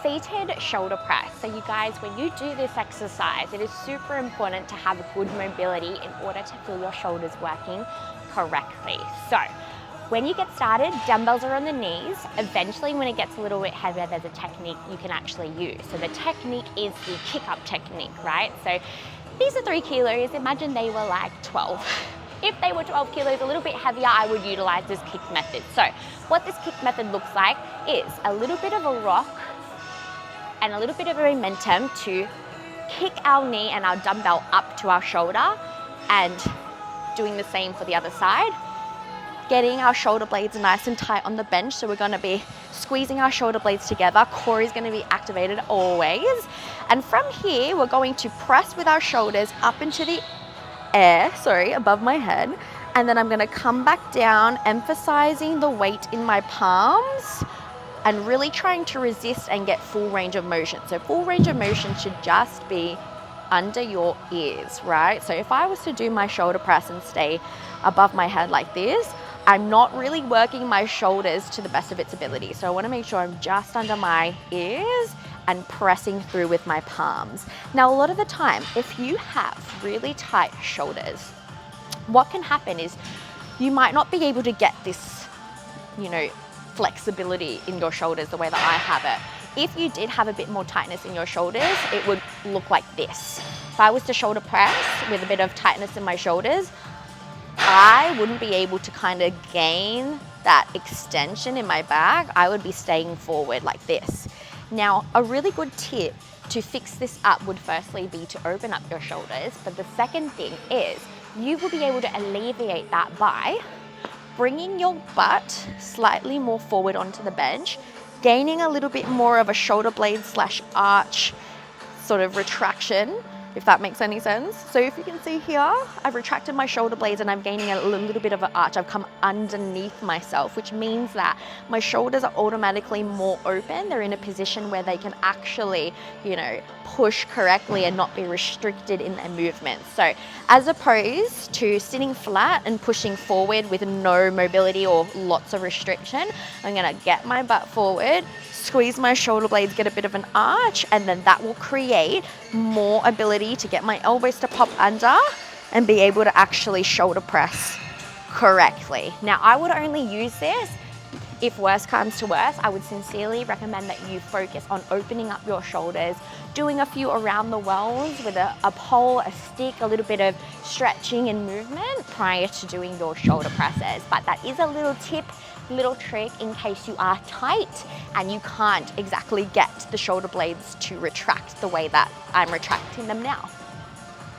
seated shoulder press. So you guys, when you do this exercise, it is super important to have good mobility in order to feel your shoulders working correctly. So when you get started, dumbbells are on the knees. Eventually, when it gets a little bit heavier, there's a technique you can actually use. So the technique is the kick-up technique, right? So these are 3 kilos. Imagine they were like 12. If they were 12 kilos, a little bit heavier, I would utilize this kick method. So what this kick method looks like is a little bit of a rock and a little bit of a momentum to kick our knee and our dumbbell up to our shoulder, and doing the same for the other side. Getting our shoulder blades nice and tight on the bench. So we're gonna be squeezing our shoulder blades together. Core is gonna be activated always. And from here, we're going to press with our shoulders up into the air, above my head. And then I'm gonna come back down, emphasizing the weight in my palms and really trying to resist and get full range of motion. So full range of motion should just be under your ears, right? So if I was to do my shoulder press and stay above my head like this, I'm not really working my shoulders to the best of its ability. So I wanna make sure I'm just under my ears and pressing through with my palms. Now, a lot of the time, if you have really tight shoulders, what can happen is you might not be able to get this, flexibility in your shoulders the way that I have it. If you did have a bit more tightness in your shoulders, it would look like this. If I was to shoulder press with a bit of tightness in my shoulders, I wouldn't be able to kind of gain that extension in my back. I would be staying forward like this. Now, a really good tip to fix this up would firstly be to open up your shoulders. But the second thing is you will be able to alleviate that by bringing your butt slightly more forward onto the bench, gaining a little bit more of a shoulder blade / arch sort of retraction, if that makes any sense. So if you can see here, I've retracted my shoulder blades and I'm gaining a little bit of an arch. I've come underneath myself, which means that my shoulders are automatically more open. They're in a position where they can actually, push correctly and not be restricted in their movements. So as opposed to sitting flat and pushing forward with no mobility or lots of restriction, I'm gonna get my butt forward, squeeze my shoulder blades, get a bit of an arch, and then that will create more ability to get my elbows to pop under and be able to actually shoulder press correctly. Now, I would only use this if worse comes to worse. I would sincerely recommend that you focus on opening up your shoulders, doing a few around the wells with a pole, a stick, a little bit of stretching and movement prior to doing your shoulder presses. But that is a little tip, little trick in case you are tight and you can't exactly get the shoulder blades to retract the way that I'm retracting them now.